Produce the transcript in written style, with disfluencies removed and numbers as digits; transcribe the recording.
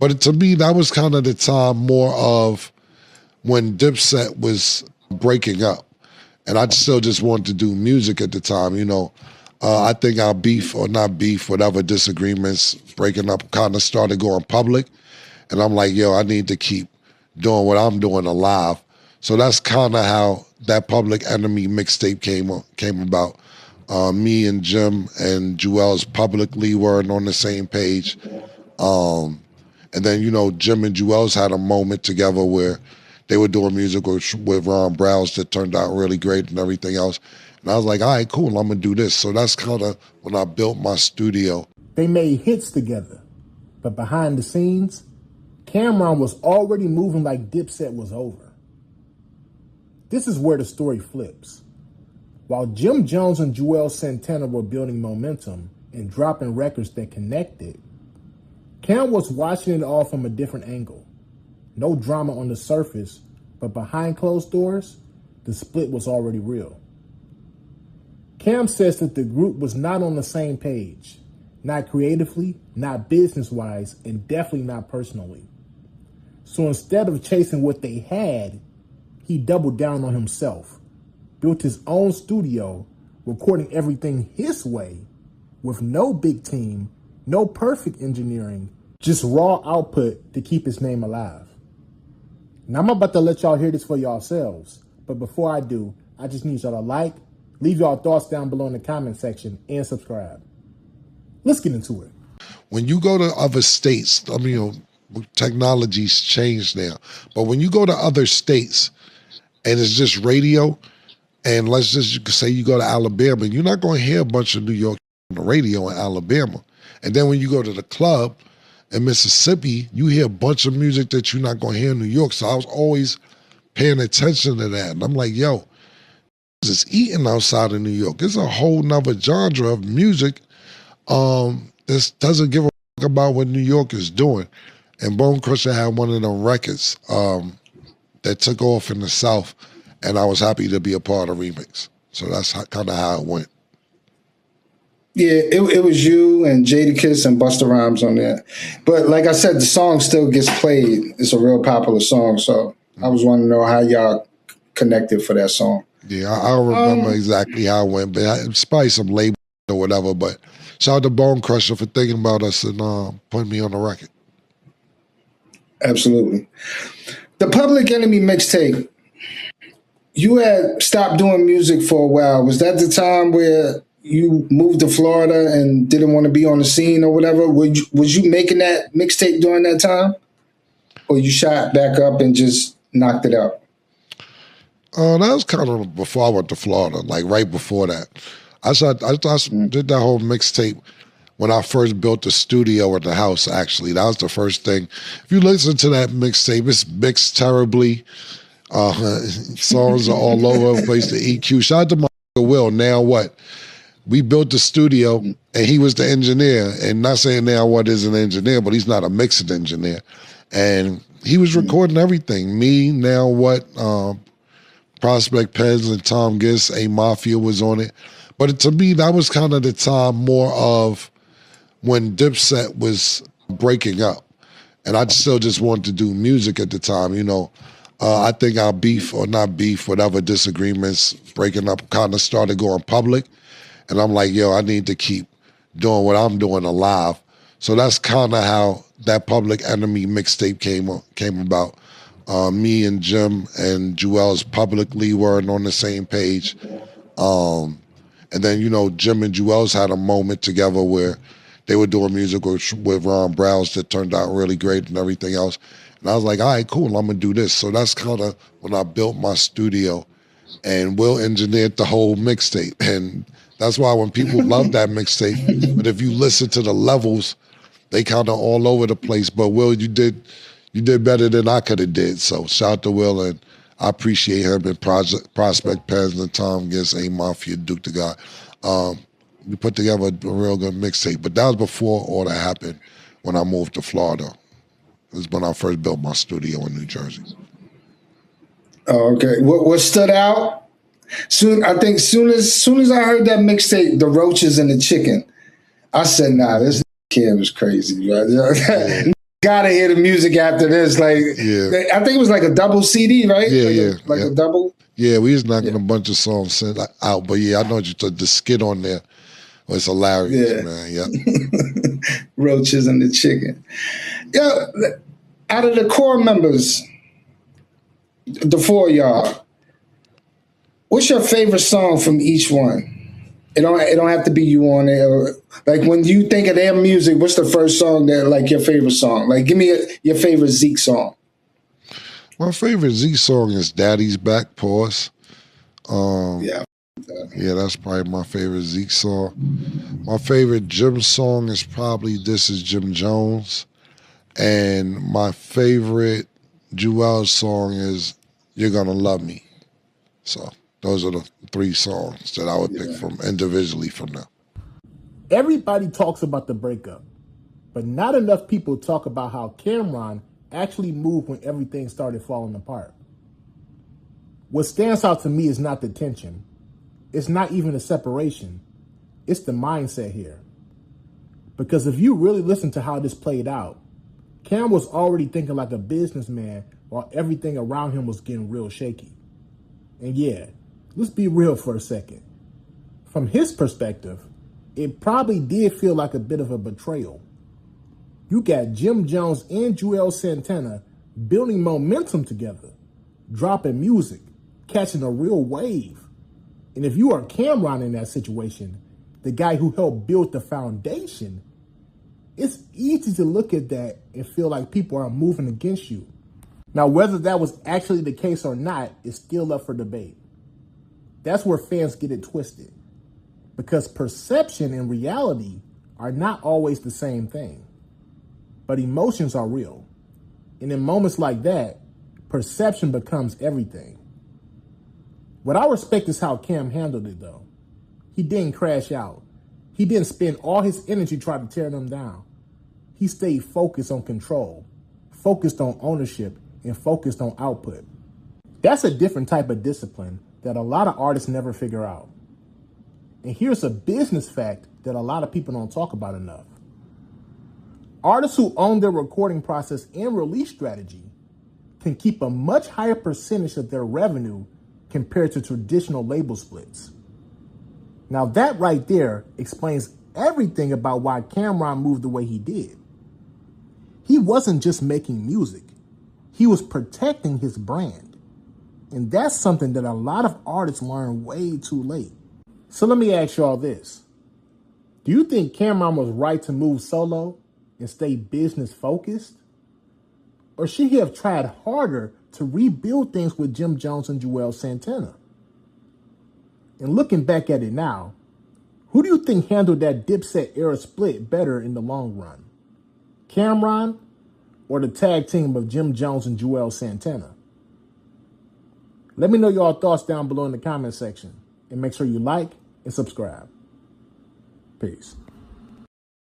But to me, that was kind of the time more of when Dipset was breaking up. And I still just wanted to do music at the time, you know. I think our beef or not beef, whatever disagreements, breaking up kind of started going public. And I'm like, yo, I need to keep doing what I'm doing alive. So that's kind of how that Public Enemy mixtape came about. Me and Jim and Juelz publicly weren't on the same page. And then, you know, Jim and Juelz had a moment together where they were doing music with Ron Browse that turned out really great and everything else. And I was like, all right, cool, I'm gonna do this. So that's kind of when I built my studio. They made hits together, but behind the scenes, Cameron was already moving like Dipset was over. This is where the story flips. While Jim Jones and Juelz Santana were building momentum and dropping records that connected, Cam was watching it all from a different angle. No drama on the surface, but behind closed doors, the split was already real. Cam says that the group was not on the same page, not creatively, not business-wise, and definitely not personally. So instead of chasing what they had, he doubled down on himself, built his own studio, recording everything his way, with no big team, no perfect engineering, just raw output to keep his name alive. Now I'm about to let y'all hear this for yourselves, but before I do, I just need y'all to like, leave y'all thoughts down below in the comment section, and subscribe. Let's get into it. When you go to other states, I mean, you know, technology's changed now, but when you go to other states and it's just radio, and let's just say you go to Alabama, you're not going to hear a bunch of New York on the radio in Alabama. And then when you go to the club in Mississippi, you hear a bunch of music that you're not going to hear in New York. So I was always paying attention to that. And I'm like, yo, it's eating outside of New York. It's a whole nother genre of music that doesn't give a fuck about what New York is doing. And Bone Crusher had one of them records that took off in the South, and I was happy to be a part of remix. So that's kind of how it went. Yeah, it was you and Jadakiss and Busta Rhymes on there. But like I said, the song still gets played. It's a real popular song. So I was wanting to know how y'all connected for that song. Yeah, I don't remember exactly how it went, but it's probably some label or whatever. But shout out to Bone Crusher for thinking about us and putting me on the record. Absolutely. The Public Enemy mixtape, you had stopped doing music for a while. Was that the time where you moved to Florida and didn't want to be on the scene or whatever? Was you making that mixtape during that time? Or you shot back up and just knocked it out? That was kind of before I went to Florida, like right before that. I did that whole mixtape when I first built the studio at the house, actually. That was the first thing. If you listen to that mixtape, it's mixed terribly. Songs are all over the place, the EQ. Shout out to my Will, Now What? We built the studio, and he was the engineer. And not saying Now What is an engineer, but he's not a mixing engineer. And he was recording everything. Me, Now What, Prospect Pens and Tom Giss, A Mafia was on it. But to me, that was kind of the time more of when Dipset was breaking up. And I still just wanted to do music at the time, you know. I think our beef or not beef, whatever disagreements, breaking up kind of started going public. And I'm like, yo, I need to keep doing what I'm doing alive. So that's kind of how that Public Enemy mixtape came about. Me and Jim and Juelz publicly weren't on the same page. And then, you know, Jim and Juelz had a moment together where they were doing music with Ron Browse that turned out really great and everything else. And I was like, all right, cool, I'm gonna do this. So that's kind of when I built my studio, and Will engineered the whole mixtape. And that's why when people love that mixtape, but if you listen to the levels, they kind of all over the place. But Will, you did better than I could have did. So shout out to Will, and I appreciate him and Prospect Pens and Tom Giss, A Mafia, Duke the God. We put together a real good mixtape. But that was before all that happened when I moved to Florida. It was when I first built my studio in New Jersey. Oh, okay. What stood out? I think soon as I heard that mixtape, The Roaches and the Chicken, I said, nah, this kid was crazy. Right? gotta hear the music after this. Like, I think it was like a double CD, right? Yeah, like a double. Yeah, we was knocking a bunch of songs out, but I know you took the skit on there was hilarious, man. Yeah. Roaches and the chicken. Yeah, out of the core members, the four of y'all, what's your favorite song from each one? It don't have to be you on it. Or, like when you think of their music, what's the first song that like your favorite song? Like give me your favorite Zeke song. My favorite Zeke song is Daddy's Back, Pause. Yeah, that's probably my favorite Zeke song. My favorite Jim song is probably This Is Jim Jones. And my favorite Juelz song is You're Gonna Love Me. So those are the three songs that I would pick from individually from them. Everybody talks about the breakup, but not enough people talk about how Cameron actually moved when everything started falling apart. What stands out to me is not the tension. It's not even the separation. It's the mindset here. Because if you really listen to how this played out, Cam was already thinking like a businessman while everything around him was getting real shaky. And yeah, let's be real for a second. From his perspective, it probably did feel like a bit of a betrayal. You got Jim Jones and Juelz Santana building momentum together, dropping music, catching a real wave. And if you are Cameron in that situation, the guy who helped build the foundation, it's easy to look at that and feel like people are moving against you. Now, whether that was actually the case or not is still up for debate. That's where fans get it twisted, because perception and reality are not always the same thing. But emotions are real. And in moments like that, perception becomes everything. What I respect is how Cam handled it, though. He didn't crash out. He didn't spend all his energy trying to tear them down. He stayed focused on control, focused on ownership, and focused on output. That's a different type of discipline that a lot of artists never figure out. And here's a business fact that a lot of people don't talk about enough. Artists who own their recording process and release strategy can keep a much higher percentage of their revenue compared to traditional label splits. Now that right there explains everything about why Cameron moved the way he did. He wasn't just making music, he was protecting his brand. And that's something that a lot of artists learn way too late. So let me ask y'all this. Do you think Cameron was right to move solo and stay business focused? Or should he have tried harder to rebuild things with Jim Jones and Juelz Santana? And looking back at it now, who do you think handled that Dipset era split better in the long run? Cameron or the tag team of Jim Jones and Juelz Santana? Let me know your thoughts down below in the comment section, and make sure you like and subscribe. Peace.